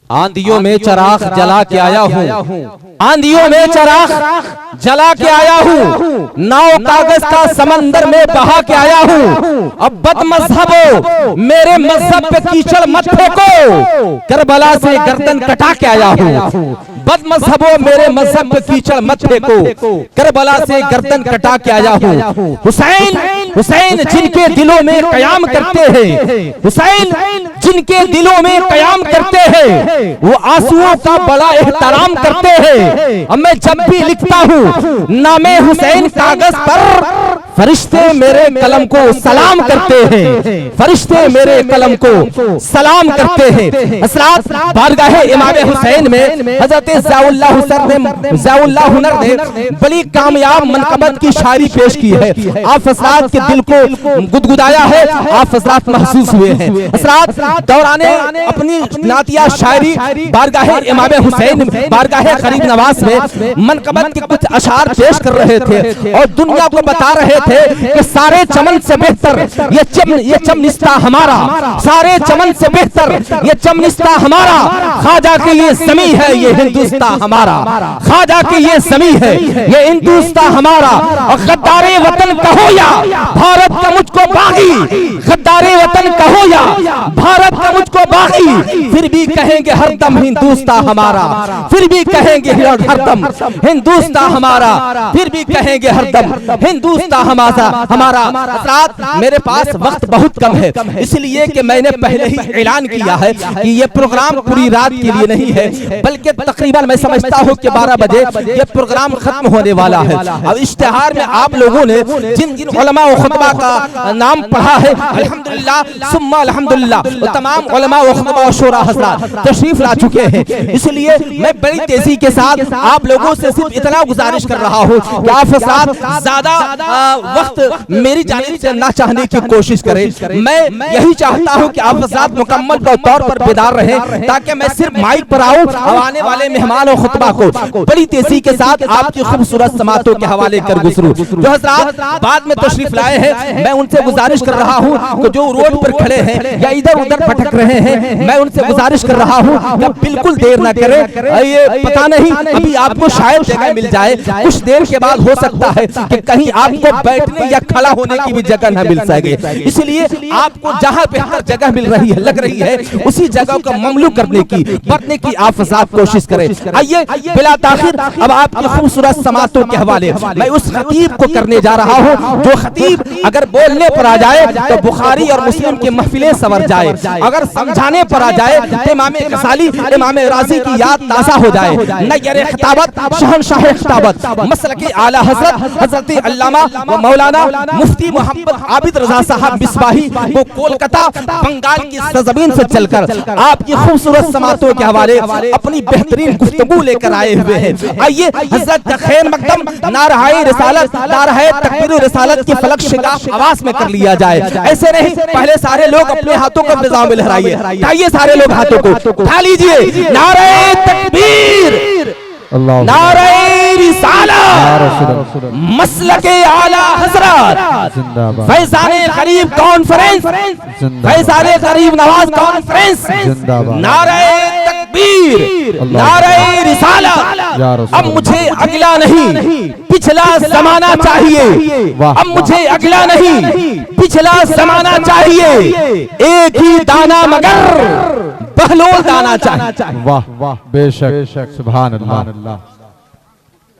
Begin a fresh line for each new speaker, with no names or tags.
आंधियों में चराग जला के आया हूँ, आंधियों में चराग जला के आया हूँ, नाव कागज का समंदर में बहा के आया हूँ। अब बदमज़हबो मेरे मजहब पे कीचड़ मत फेंको, करबला से गर्दन कटा के आया हूँ। बदमज़हबो मेरे मजहब पे कीचड़ मत फेंको, करबला से गर्दन कटा के आया हूँ। हुसैन हुसैन जिनके दिलों में कयाम करते हैं, हुसैन जिनके दिलों में कयाम करते हैं, वो आंसुओं का बड़ा एहतराम करते हैं। अब मैं जब भी लिखता हूँ नामे हुसैन कागज पर, फरिश्ते मेरे कलम को सलाम करते हैं, फरिश्ते मेरे कलम को सलाम करते हैं। हज़रत बारगाह इमाम हुसैन में हजरत ज़ियाउल्लाह हुनर ने बड़ी कामयाब मनक़बत की शायरी पेश की है। आप हज़रात के दिल को गुदगुदाया है, आप हज़रात महसूस हुए हैं। हज़रात दौराने अपनी नातिया शायरी बारगाह इमाम हुसैन, बारगाह गरीब नवाज में मनक़बत के कुछ अशार पेश कर रहे थे और दुनिया को बता रहे थे कि सारे चमन से बेहतर ये चमनिस्ता हमारा, सारे चमन से बेहतर ये चमनिस्ता हमारा, ख्वाजा की ये ज़मीं है ये हिंदुस्तान हमारा, ख्वाजा की ये ज़मीं है ये हिंदुस्तान हमारा। और गद्दारे वतन कहो या भारत का मुझको बागी, गद्दारे वतन कहो या भारत का मुझको बागी, फिर भी कहेंगे हरदम हिंदुस्तान हमारा, फिर भी कहेंगे हरदम हिंदुस्तान हमारा, फिर भी कहेंगे हरदम हिंदुस्तान हमारा। हज़रात मेरे पास वक्त बहुत कम है, इसलिए कि मैंने पहले ही ऐलान किया है कि ये प्रोग्राम पूरी रात के लिए नहीं है, बल्कि तकरीबन मैं समझता हूँ कि 12 बजे ये प्रोग्राम खत्म होने वाला है। अब इश्तिहार में आप लोगों ने जिन जिन उलमा व खुतबा का नाम पढ़ा है, अल्हम्दुलिल्लाह सुम्मा अल्हम्दुलिल्लाह, तमाम उलमा व खुतबा व शोरा हज़रात तशरीफ ला चुके हैं। इसलिए मैं बड़ी तेजी के साथ आप लोगों से सिर्फ इतना गुजारिश कर रहा हूँ कि आप हज़रात ज्यादा वक्त मेरी जानिब से ना चाहने की कोशिश करें। मैं यही चाहता हूं कि आप हज़रात मुकम्मल तौर पर बेदार रहें, ताकि मैं सिर्फ माइक पर आऊं और आने वाले मेहमान और खुतबा को बड़ी तेजी के साथ आपकी खूबसूरत समातों के हवाले कर गुजरूं। जो हज़रात बाद में तशरीफ लाए हैं, मैं उनसे गुजारिश कर रहा हूं कि जो रोड पर खड़े हैं या इधर उधर भटक रहे हैं, मैं उनसे गुजारिश कर रहा हूं कि बिल्कुल देर न करें। ये पता नहीं अभी आपको शायद जगह मिल जाए, कुछ देर के बाद हो सकता है कि कहीं आपको बैठने या खड़ा होने की भी जगह न मिल सके, इसलिए आपको जहां बेहतर जगह मिल रही है, लग रही है, उसी जगह को ममलू करने की, बरतने की आप हज़रात कोशिश करें। आइए बिला ताखिर अब आपकी खूबसूरत समातों के हवाले मैं उस खतीब को करने जा रहा हूं, जो खतीब अगर बोलने पर आ जाए तो बुखारी और मुस्लिम की महफिलें सवर जाए, अगर समझाने पर आ जाए तो इमाम गज़ाली, इमाम राज़ी की याद ताज़ा हो जाए। नय्यर खिताबत, शहंशाह खिताबत, मसलके आला हज़रत हज़रत अल्लामा व मौलाना मुफ्ती मोहम्मद आबिद रज़ा साहब मिसबाही वो कोलकाता बंगाल की सरजमीन से चलकर आपकी खूबसूरत समातों के हवाले अपनी बेहतरीन गुफ्तगू लेकर आए हुए हैं। आइए हज़रत खैर मकदम नाराए रिसालत, नाराए तकबीर रिसालत की फलक शिगाफ आवाज में कर लिया जाए। ऐसे नहीं, पहले सारे लोग अपने हाथों को फिजा में लहराइए, उठाइए सारे लोग हाथों को उठा लीजिए। नाराए तकबीर, नाराए रिसालत, मसलके आला हज़रत, फैज़ाने गरीब कॉन्फ्रेंस, फैज़ाने गरीब नवाज कॉन्फ्रेंस, नाराए तकबीर, नाराए रिसालत। अब मुझे अगला नहीं पिछला ज़माना चाहिए, अब मुझे अगला नहीं पिछला ज़माना चाहिए, एक ही दाना मगर बहलोल दाना चाहिए।
वाह वाह, बेशक, सुभान अल्लाह।